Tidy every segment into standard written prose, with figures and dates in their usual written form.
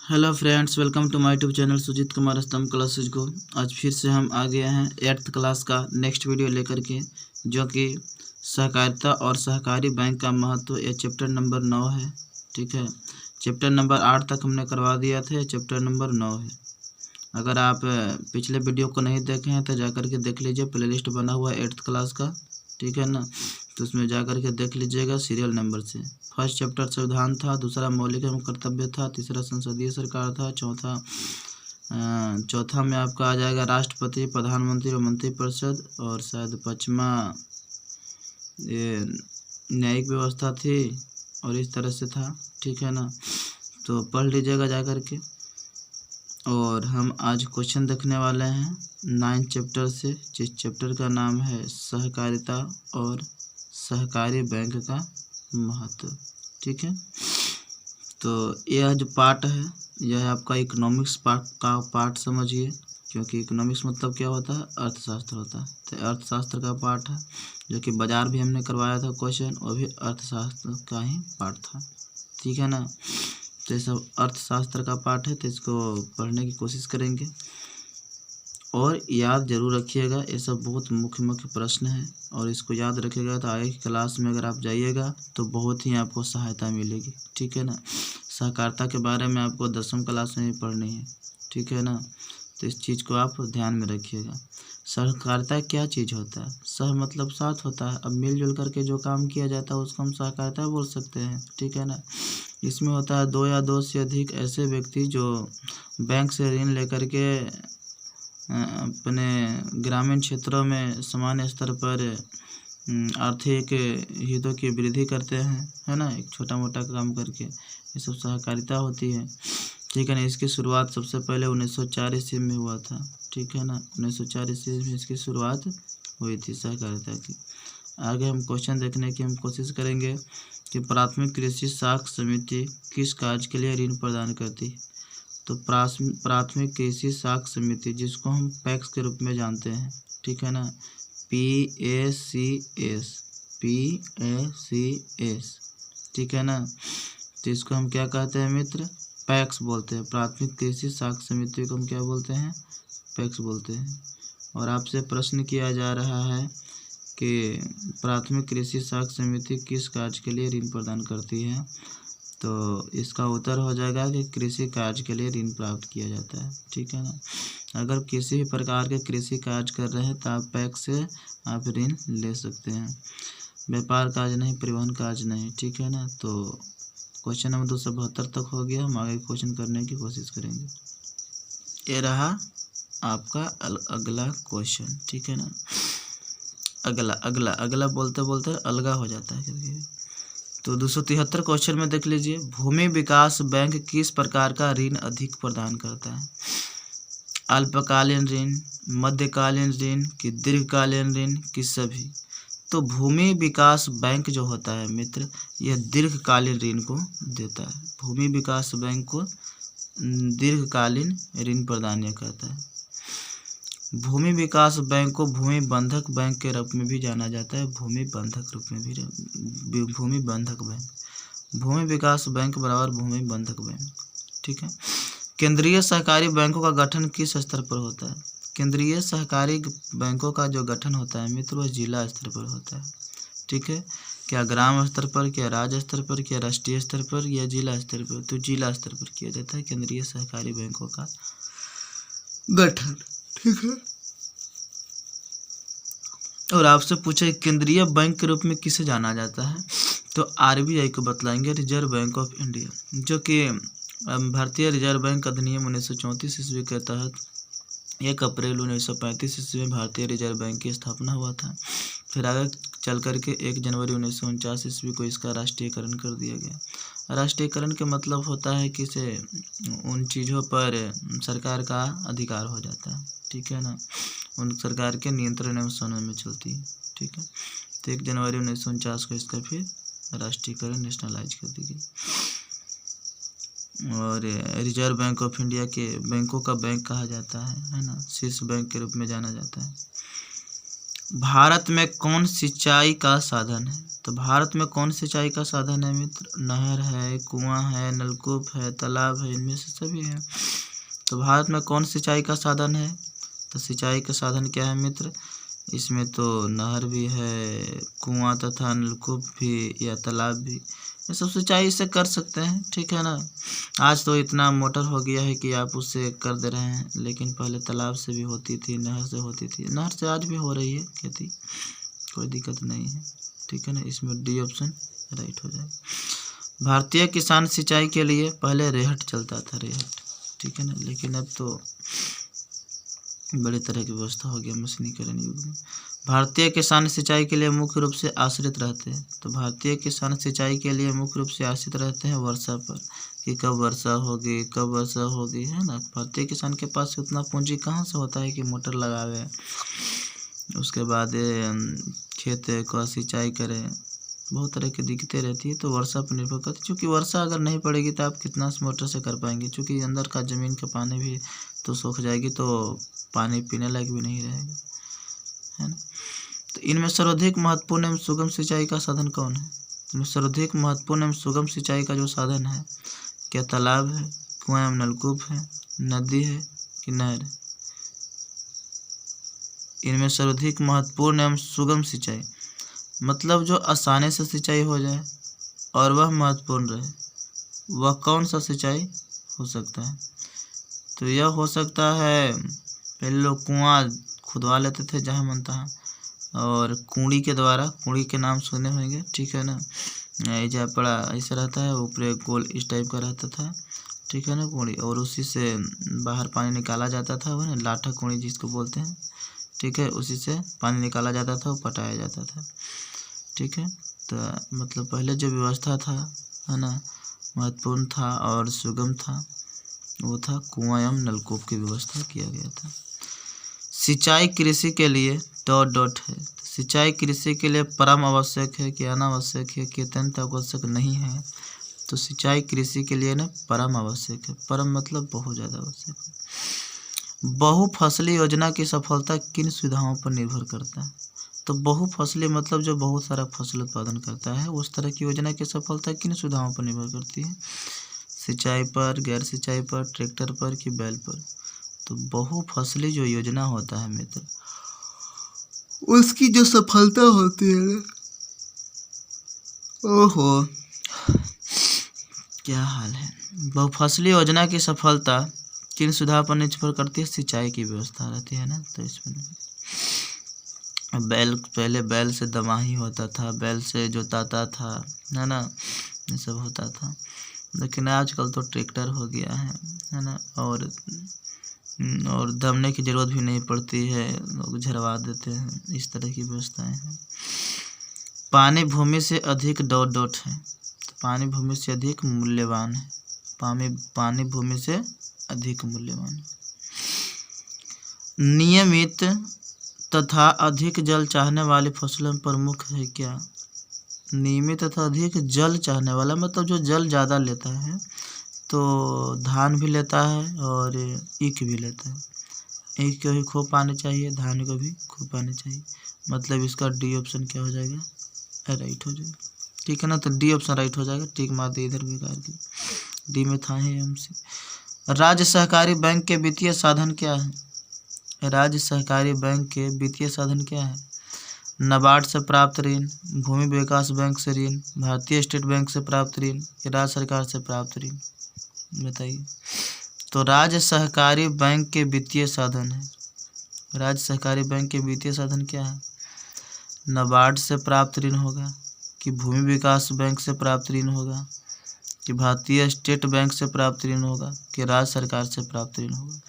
Hello friends, welcome to my YouTube channel Sujeet Kumar Stambh classes को। आज फिर से हम आ गए हैं 8th क्लास का नेक्स्ट वीडियो लेकर के, जो कि सहकारिता और सहकारी बैंक का महत्व। यह चैप्टर नंबर 9 है। ठीक है, चैप्टर नंबर 8 तक हमने करवा दिया था, चैप्टर नंबर 9 है। अगर आप पिछले वीडियो को नहीं देखे हैं तो जाकर के देख लीजिए, प्लेलिस्ट बना हुआ है 8th क्लास का। ठीक है ना, तो उसमें जाकर के देख लीजिएगा सीरियल नंबर से। फर्स्ट चैप्टर संविधान था, दूसरा मौलिक एवं कर्तव्य था, तीसरा संसदीय सरकार था, चौथा में आपका आ जाएगा राष्ट्रपति, प्रधानमंत्री और मंत्रिपरिषद, और शायद पाँचवा ये न्यायिक व्यवस्था थी, और इस तरह से था। ठीक है ना, तो पढ़ लीजिएगा जाकर के। और हम आज क्वेश्चन देखने वाले हैं 9th चैप्टर से, जिस चैप्टर का नाम है सहकारिता और सहकारी बैंक का महत्व। ठीक है, तो यह जो पार्ट है यह आपका इकोनॉमिक्स पार्ट समझिए, क्योंकि इकोनॉमिक्स मतलब क्या होता है, अर्थशास्त्र होता है। तो अर्थशास्त्र का पार्ट है, जो कि बाजार भी हमने करवाया था क्वेश्चन, वो भी अर्थशास्त्र का ही पार्ट था। ठीक है ना, तो ये सब अर्थशास्त्र का पार्ट है, तो इसको पढ़ने की कोशिश करेंगे और याद जरूर रखिएगा। ये सब बहुत मुख्य प्रश्न है, और इसको याद रखिएगा तो आगे की क्लास में अगर आप जाइएगा तो बहुत ही आपको सहायता मिलेगी। ठीक है ना, सहकारिता के बारे में आपको 10वीं क्लास में भी पढ़नी है। ठीक है ना, तो इस चीज़ को आप ध्यान में रखिएगा। सहकारिता क्या चीज़ होता है? सह मतलब साथ होता है। अब मिलजुल करके जो काम किया जाता है उसको हम सहकारिता बोल सकते हैं। ठीक है ना, इसमें होता है 2 या 2 से अधिक ऐसे व्यक्ति जो बैंक से ऋण लेकर के अपने ग्रामीण क्षेत्रों में सामान्य स्तर पर आर्थिक हितों की वृद्धि करते हैं, है ना, एक छोटा मोटा काम करके। ये सब सहकारिता होती है। ठीक है ना, इसकी शुरुआत सबसे पहले 1904 ईस्वी में हुआ था। ठीक है ना, 1904 ईस्वी में इसकी शुरुआत हुई थी सहकारिता की। आगे हम क्वेश्चन देखने की हम कोशिश करेंगे कि प्राथमिक कृषि साख समिति किस कार्य के लिए ऋण प्रदान करती है। तो प्राथमिक कृषि साख समिति, जिसको हम पैक्स के रूप में जानते हैं। ठीक है ना, PACS। ठीक है ना, तो इसको हम क्या कहते हैं मित्र, पैक्स बोलते हैं। प्राथमिक कृषि साख समिति को हम क्या बोलते हैं, पैक्स बोलते हैं। और आपसे प्रश्न किया जा रहा है कि प्राथमिक कृषि साख समिति किस कार्य के लिए ऋण प्रदान करती है। तो इसका उत्तर हो जाएगा कि कृषि कार्य के लिए ऋण प्राप्त किया जाता है। ठीक है ना, अगर किसी भी प्रकार के कृषि कार्य कर रहे हैं तो आप पैक्स से आप ऋण ले सकते हैं। व्यापार कार्य नहीं, परिवहन कार्य नहीं। ठीक है ना, तो क्वेश्चन नंबर 272 तक हो गया। हम आगे क्वेश्चन करने की कोशिश करेंगे। ये रहा आपका अगला क्वेश्चन। ठीक है ना, अगला बोलते बोलते अलगा हो जाता है क्योंकि। तो 273 क्वेश्चन में देख लीजिए, भूमि विकास बैंक किस प्रकार का ऋण अधिक प्रदान करता है? अल्पकालीन ऋण, मध्यकालीन ऋण कि दीर्घकालीन ऋण कि सभी? तो भूमि विकास बैंक जो होता है मित्र, यह दीर्घकालीन ऋण को देता है। भूमि विकास बैंक को दीर्घकालीन ऋण प्रदान करता है। भूमि विकास बैंक को भूमि बंधक बैंक के रूप में भी जाना जाता है। भूमि बंधक रूप में भी, भूमि बंधक बैंक, भूमि विकास बैंक बराबर भूमि बंधक बैंक। ठीक है, केंद्रीय सहकारी बैंकों का गठन किस स्तर पर होता है? केंद्रीय सहकारी बैंकों का जो गठन होता है मित्र, वह जिला स्तर पर होता है। ठीक है, क्या ग्राम स्तर पर, क्या राज्य स्तर पर, क्या राष्ट्रीय स्तर पर, या जिला स्तर पर? तो जिला स्तर पर किया जाता है केंद्रीय सहकारी बैंकों का गठन। ठीक है, और आपसे पूछे केंद्रीय बैंक के रूप में किसे जाना जाता है, तो RBI को बतलाएंगे, रिजर्व बैंक ऑफ इंडिया, जो कि भारतीय रिजर्व बैंक अधिनियम 1934 ईस्वी के तहत 1 अप्रैल 1935 ईस्वी में भारतीय रिजर्व बैंक की स्थापना हुआ था। फिर आगे चल करके 1 जनवरी 1949 ईस्वी को इसका राष्ट्रीयकरण कर दिया गया। राष्ट्रीयकरण के मतलब होता है कि से उन चीज़ों पर सरकार का अधिकार हो जाता है। ठीक है ना, उन सरकार के नियंत्रण एवं समन्वय में चलती है। ठीक है, तो 1 जनवरी 1949 को इसका फिर राष्ट्रीयकरण, नेशनलाइज कर दी गई। और रिजर्व बैंक ऑफ इंडिया के बैंकों का बैंक कहा जाता है ना, शीर्ष बैंक के रूप में जाना जाता है। भारत में कौन सिंचाई का साधन है? तो भारत में कौन सिंचाई का साधन है मित्र? नहर है, कुआं है, नलकूप है, तालाब है, इनमें से सभी है। तो भारत में कौन सिंचाई का साधन है? तो सिंचाई का साधन क्या है मित्र? इसमें तो नहर भी है, कुआं तथा नलकूप भी या तालाब भी, ये सब सिंचाई से कर सकते हैं, ठीक है ना। आज तो इतना मोटर हो गया है कि आप उससे कर दे रहे हैं, लेकिन पहले तालाब से भी होती थी, नहर से होती थी, नहर से आज भी हो रही है खेती, कोई दिक्कत नहीं है, ठीक है ना। इसमें डी ऑप्शन राइट हो जाएगा। भारतीय किसान सिंचाई के लिए पहले रेहट चलता था, रेहट, ठीक है ना, लेकिन अब तो बड़ी तरह की व्यवस्था हो गया मशीनीकरण युग में। भारतीय किसान सिंचाई के लिए मुख्य रूप से आश्रित रहते हैं। तो भारतीय किसान सिंचाई के लिए मुख्य रूप से आश्रित रहते हैं वर्षा पर, कि कब वर्षा होगी, कब वर्षा होगी, है ना। भारतीय किसान के पास उतना पूंजी कहाँ से होता है कि मोटर लगावे, उसके बाद खेत का सिंचाई करें, बहुत तरह की दिक्कतें रहती है। तो वर्षा पर निर्भर करती है, क्योंकि वर्षा अगर नहीं पड़ेगी तो आप कितना मोटर से कर पाएंगे, क्योंकि अंदर का ज़मीन का पानी भी तो सूख जाएगी, तो पानी पीने लायक भी नहीं रहेगा, है ना। तो इनमें सर्वाधिक महत्वपूर्ण एवं सुगम सिंचाई का साधन कौन है? इनमें सर्वाधिक महत्वपूर्ण एवं सुगम सिंचाई का जो साधन है, क्या तालाब है, कुआं एवं नलकूप है, नदी है कि नहर है? इनमें सर्वाधिक महत्वपूर्ण एवं सुगम सिंचाई मतलब जो आसानी से सिंचाई हो जाए और वह महत्वपूर्ण रहे, वह कौन सा सिंचाई हो सकता है? तो यह हो सकता है, पहले लोग कुआं खुदवा लेते थे जहाँ मन तहाँ, और कुंडी के द्वारा, कुंडी के नाम सुने होंगे, ठीक है ना। ऐजा बड़ा ऐसा रहता है, ऊपर गोल इस टाइप का रहता था, ठीक है ना, कुंडी, और उसी से बाहर पानी निकाला जाता था, वह लाठा कुंडी जिसको बोलते हैं, ठीक है, उसी से पानी निकाला जाता था और पटाया जाता था, ठीक है। तो मतलब पहले जो व्यवस्था था, है ना, महत्वपूर्ण था और सुगम था, वो था कुआं एवं नलकूप की व्यवस्था किया गया था। सिंचाई कृषि के लिए डॉट डॉट है। सिंचाई कृषि के लिए परम आवश्यक है कि अनावश्यक है कि अत्यंत आवश्यक नहीं है? तो सिंचाई कृषि के लिए ना परम आवश्यक है। परम मतलब बहुत ज़्यादा आवश्यक है। बहुफसली योजना की सफलता किन सुविधाओं पर निर्भर करता है? तो बहुफसली मतलब जो बहुत सारा फसल उत्पादन करता है, उस तरह की योजना की सफलता किन सुविधाओं पर निर्भर करती है? सिंचाई पर, गैर सिंचाई पर, ट्रैक्टर पर कि बैल पर? तो बहुफसली जो योजना होता है मित्र, उसकी जो सफलता होती है ना, ओहो क्या हाल है। बहुफसली योजना की सफलता किन सुविधा पर निर्भर करती है? सिंचाई की व्यवस्था रहती है ना। तो इसमें बैल, पहले बैल से दमाही होता था, बैल से जोताता था, है ना, ये सब होता था, लेकिन आजकल तो ट्रैक्टर हो गया है ना, और दमने की ज़रूरत भी नहीं पड़ती है, लोग झरवा देते हैं, इस तरह की व्यवस्थाएं हैं। पानी भूमि से अधिक डॉट डॉट है। तो पानी भूमि से अधिक मूल्यवान है, पानी भूमि से अधिक मूल्यवान है। नियमित तथा अधिक जल चाहने वाली फसलों में प्रमुख है क्या? नियमित तथा अधिक जल चाहने वाला मतलब जो जल ज़्यादा लेता है, तो धान भी लेता है और ईख भी लेता है। ईख को भी खूब पानी चाहिए, धान को भी खूब पानी चाहिए, मतलब इसका डी ऑप्शन क्या हो जाएगा? राइट हो जाएगा, ठीक है ना। तो डी ऑप्शन राइट हो जाएगा, टिक मार दे इधर बेकार की, डी में था ही हमसे। राज्य सहकारी बैंक के वित्तीय साधन क्या है? राज्य सहकारी बैंक के वित्तीय साधन क्या है? नाबार्ड से प्राप्त ऋण, भूमि विकास बैंक से ऋण, भारतीय स्टेट बैंक से प्राप्त ऋण या राज्य सरकार से प्राप्त ऋण? बताइए। तो राज्य सहकारी बैंक के वित्तीय साधन है, राज्य सहकारी बैंक के वित्तीय साधन क्या है? नाबार्ड से प्राप्त ऋण होगा, कि भूमि विकास बैंक से प्राप्त ऋण होगा, कि भारतीय स्टेट बैंक से प्राप्त ऋण होगा, कि राज्य सरकार से प्राप्त ऋण होगा?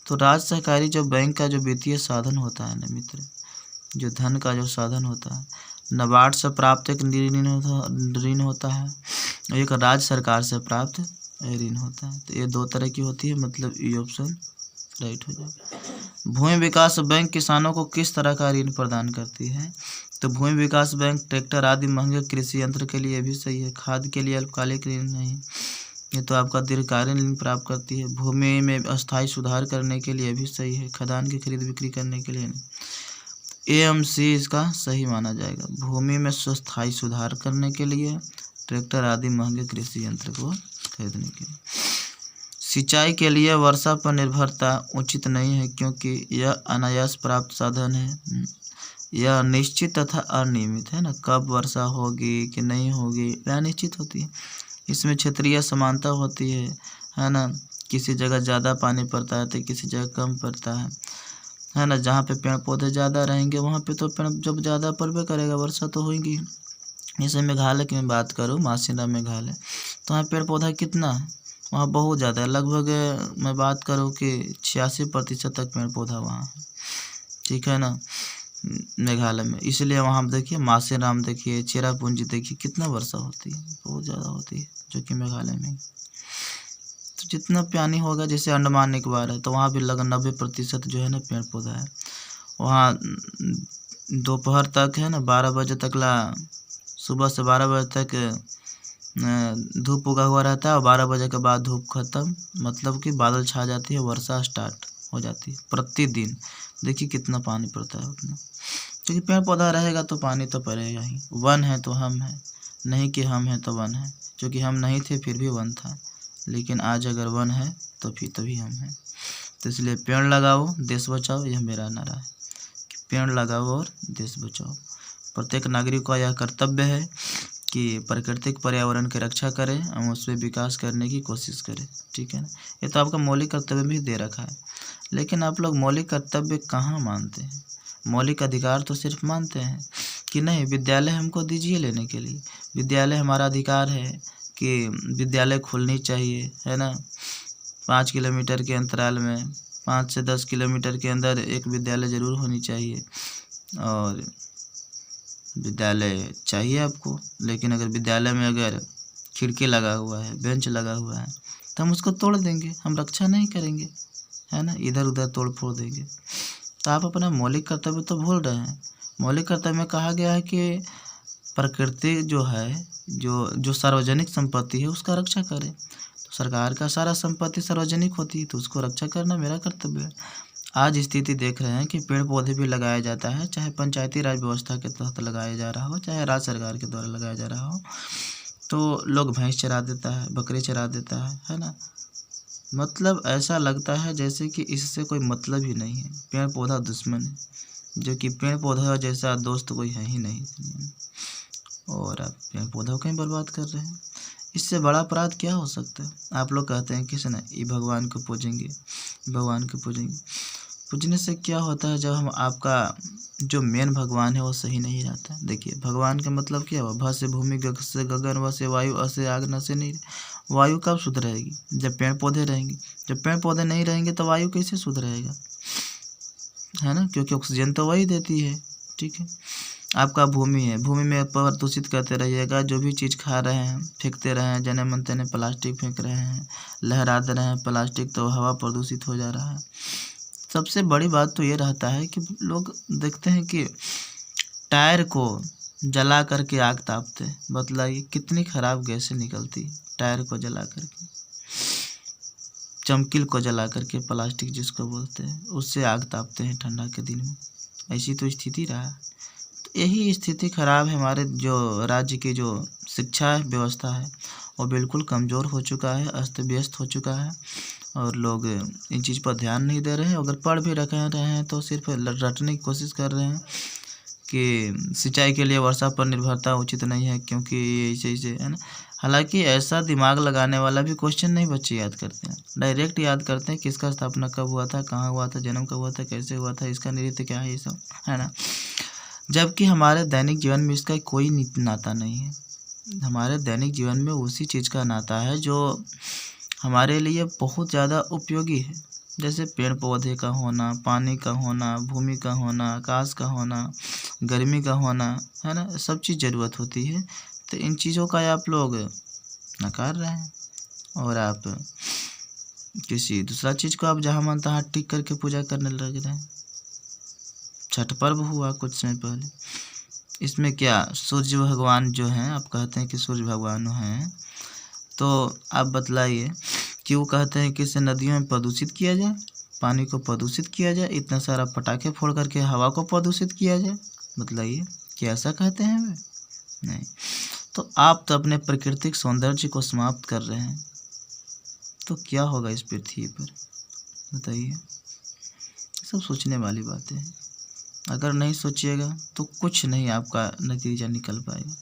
तो राज्य सहकारी जो बैंक का जो वित्तीय साधन होता है ना मित्र, जो धन का जो साधन होता है, नाबार्ड से प्राप्त एक ऋण होता है, एक राज्य सरकार से प्राप्त ऋण होता है। तो ये दो तरह की होती है, मतलब ये ऑप्शन राइट हो जाएगा। भूमि विकास बैंक किसानों को किस तरह का ऋण प्रदान करती है? तो भूमि विकास बैंक ट्रैक्टर आदि महंगे कृषि यंत्र के लिए भी सही है, खाद के लिए अल्पकालिक ऋण नहीं, ये तो आपका दीर्घकालीन ऋण प्राप्त करती है। भूमि में अस्थायी सुधार करने के लिए भी सही है, खदान की खरीद बिक्री करने के लिए नहीं। AMC इसका सही माना जाएगा। भूमि में स्थायी सुधार करने के लिए, ट्रैक्टर आदि महंगे कृषि यंत्र को खरीदने के लिए। सिंचाई के लिए वर्षा पर निर्भरता उचित नहीं है क्योंकि यह अनायास प्राप्त साधन है। यह निश्चित तथा अनियमित है ना, कब वर्षा होगी कि नहीं होगी यह निश्चित होती है। इसमें क्षेत्रीय समानता होती है ना, किसी जगह ज़्यादा पानी पड़ता है तो किसी जगह कम पड़ता है ना। जहाँ पे पेड़ पौधे ज़्यादा रहेंगे वहाँ पे तो पेड़ जब ज़्यादा पड़बे करेगा, वर्षा तो होगी। जैसे मेघालय की मैं बात करूँ, मासीराम मेघालय, तो वहाँ पेड़ पौधा कितना है, वहाँ बहुत ज़्यादा है। लगभग मैं बात करूँ कि 86% तक पेड़ पौधा वहाँ है, ठीक है ना, मेघालय में। इसलिए वहाँ आप देखिए मासेराम देखिए, चेरापूंजी देखिए, कितना वर्षा होती है, बहुत ज़्यादा होती है, जो कि मेघालय में। तो जितना पानी होगा, जैसे अंडमान निकोबार है तो वहाँ भी लगभग 90% जो है ना पेड़ पौधा है। वहाँ दोपहर तक है ना 12 बजे तक सुबह से 12 बजे तक धूप उगा हुआ रहता है और 12 बजे के बाद धूप खत्म, मतलब कि बादल छा जाती है, वर्षा स्टार्ट हो जाती है प्रतिदिन। देखिए कितना पानी पड़ता है उतना, क्योंकि पेड़ पौधा रहेगा तो पानी तो पड़ेगा ही। वन है तो हम हैं, नहीं कि हम हैं तो वन है, क्योंकि हम नहीं थे फिर भी वन था, लेकिन आज अगर वन है तो फिर तभी हम हैं। तो इसलिए पेड़ लगाओ देश बचाओ, यह मेरा नारा है कि पेड़ लगाओ और देश बचाओ। प्रत्येक नागरिक का यह कर्तव्य है कि प्राकृतिक पर्यावरण की रक्षा करें और उस पर विकास करने की कोशिश करें, ठीक है ना। ये तो आपका मौलिक कर्तव्य भी दे रखा है, लेकिन आप लोग मौलिक कर्तव्य कहाँ मानते हैं? मौलिक अधिकार तो सिर्फ मानते हैं कि नहीं विद्यालय हमको दीजिए लेने के लिए, विद्यालय हमारा अधिकार है कि विद्यालय खुलनी चाहिए, है ना। 5 किलोमीटर के अंतराल में, 5 से 10 किलोमीटर के अंदर एक विद्यालय ज़रूर होनी चाहिए, और विद्यालय चाहिए आपको। लेकिन अगर विद्यालय में अगर खिड़की लगा हुआ है, बेंच लगा हुआ है, तो हम उसको तोड़ देंगे, हम रक्षा नहीं करेंगे, है ना, इधर उधर तोड़ फोड़ देंगे। तो आप अपना मौलिक कर्तव्य तो भूल रहे हैं। मौलिक कर्तव्य में कहा गया है कि प्रकृति जो है, जो सार्वजनिक संपत्ति है उसका रक्षा करें। तो सरकार का सारा संपत्ति सार्वजनिक होती है, तो उसको रक्षा करना मेरा कर्तव्य है। आज स्थिति देख रहे हैं कि पेड़ पौधे भी लगाया जाता है, चाहे पंचायती राज व्यवस्था के तहत लगाया जा रहा हो, चाहे राज्य सरकार के द्वारा लगाया जा रहा हो। तो लोग भैंस चरा देता है, बकरी चरा देता है ना। मतलब ऐसा लगता है जैसे कि इससे कोई मतलब ही नहीं है। पेड़ पौधा दुश्मन है, जो कि पेड़ पौधा जैसा दोस्त कोई है ही नहीं, और आप पेड़ पौधों को ही बर्बाद कर रहे हैं। इससे बड़ा अपराध क्या हो सकता है? आप लोग कहते हैं किसी ने ये भगवान को पूजेंगे, भगवान को पूजेंगे। पूजने से क्या होता है? जब हम आपका जो मेन भगवान है वो सही नहीं रहता। देखिए भगवान का मतलब क्या हुआ? भ से भूमि, ग से गगन, व से वायु, अ से आग, न से नीर। वायु कब शुद्ध रहेगी? जब पेड़ पौधे रहेंगे। जब पेड़ पौधे नहीं रहेंगे तो वायु कैसे शुद्ध रहेगा? है ना, क्योंकि ऑक्सीजन तो वही देती है, ठीक है। आपका भूमि है, भूमि में प्रदूषित करते रहिएगा, जो भी चीज़ खा रहे हैं फेंकते रहे हैं, जने मन तने प्लास्टिक फेंक रहे हैं, लहरा दे रहे हैं प्लास्टिक, तो हवा प्रदूषित हो जा रहा है। सबसे बड़ी बात तो ये रहता है कि लोग देखते हैं कि टायर को जला करके आग तापते, बतलाइए कितनी खराब गैसें निकलती। टायर को जला करके, चमकील को जला करके, प्लास्टिक जिसको बोलते हैं, उससे आग तापते हैं ठंडा के दिन में। ऐसी तो स्थिति रहा। तो यही स्थिति खराब है। हमारे जो राज्य की जो शिक्षा व्यवस्था है वो बिल्कुल कमज़ोर हो चुका है, अस्त व्यस्त हो चुका है, और लोग इन चीज़ पर ध्यान नहीं दे रहे हैं। अगर पढ़ भी रखे हैं तो सिर्फ रटने की कोशिश कर रहे हैं कि सिंचाई के लिए वर्षा पर निर्भरता उचित नहीं है क्योंकि ऐसे है ना। हालांकि ऐसा दिमाग लगाने वाला भी क्वेश्चन नहीं बच्चे याद करते हैं, डायरेक्ट याद करते हैं किसका स्थापना कब हुआ था, कहाँ हुआ था, जन्म कब हुआ था, कैसे हुआ था, इसका नृत्य क्या है, ये सब, है ना। जबकि हमारे दैनिक जीवन में इसका कोई नाता नहीं है। हमारे दैनिक जीवन में उसी चीज़ का नाता है जो हमारे लिए बहुत ज़्यादा उपयोगी है, जैसे पेड़ पौधे का होना, पानी का होना, भूमि का होना, आकाश का होना, गर्मी का होना, है ना, सब चीज़ ज़रूरत होती है। तो इन चीज़ों का आप लोग नकार रहे हैं, और आप किसी दूसरा चीज़ को आप जहाँ मन तहाँ टिक करके पूजा करने लग रहे हैं। छठ पर्व हुआ कुछ समय पहले, इसमें क्या सूर्य भगवान जो हैं, आप कहते हैं कि सूर्य भगवान हैं, तो आप बतलाइए कि वो कहते हैं कि इसे नदियों में प्रदूषित किया जाए, पानी को प्रदूषित किया जाए, इतना सारा पटाखे फोड़ करके हवा को प्रदूषित किया जाए? बताइए, क्या ऐसा कहते हैं वे? नहीं। तो आप तो अपने प्राकृतिक सौंदर्य को समाप्त कर रहे हैं, तो क्या होगा इस पृथ्वी पर? बताइए। सब सोचने वाली बातें हैं। अगर नहीं सोचिएगा तो कुछ नहीं आपका नतीजा निकल पाएगा,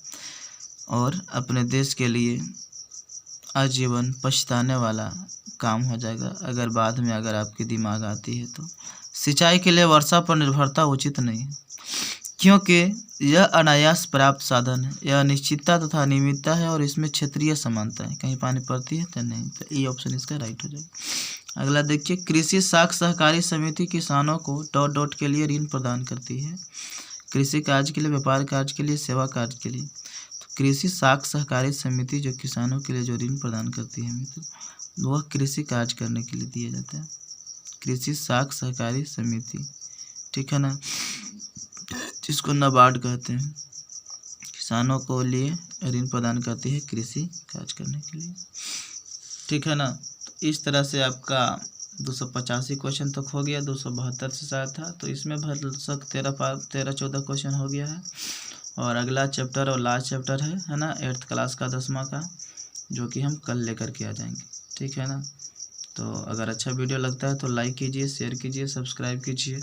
और अपने देश के लिए आजीवन पछताने वाला काम हो जाएगा अगर बाद में अगर आपके दिमाग आती है तो। सिंचाई के लिए वर्षा पर निर्भरता उचित नहीं है, क्योंकि यह अनायास प्राप्त साधन है। यह निश्चितता तथा अनियमितता है और इसमें क्षेत्रीय समानता है, कहीं पानी पड़ती है तो नहीं। तो ये ऑप्शन इसका राइट हो जाएगा। अगला देखिए, कृषि साख सहकारी समिति किसानों को ... के लिए ऋण प्रदान करती है। कृषि कार्य के लिए, व्यापार कार्य के लिए, सेवा कार्य के लिए। तो कृषि साख सहकारी समिति जो किसानों के लिए जो ऋण प्रदान करती है मित्र, वह कृषि कार्य करने के लिए दिया जाता है। कृषि साख सहकारी समिति, ठीक है ना, जिसको नाबार्ड कहते हैं, किसानों को लिए ऋण प्रदान करती है कृषि कार्य करने के लिए, ठीक है ना। तो इस तरह से आपका 285 क्वेश्चन तक हो गया। 272 से शायद था, तो इसमें भरसक 13-14 क्वेश्चन हो गया है। और अगला चैप्टर और लास्ट चैप्टर है ना, 8th क्लास का 10वां का, जो कि हम कल लेकर के आ जाएंगे, ठीक है ना। तो अगर अच्छा वीडियो लगता है तो लाइक कीजिए, शेयर कीजिए, सब्सक्राइब कीजिए,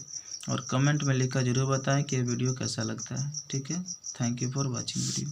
और कमेंट में लिखकर ज़रूर बताएं कि ये वीडियो कैसा लगता है, ठीक है। Thank you for watching video.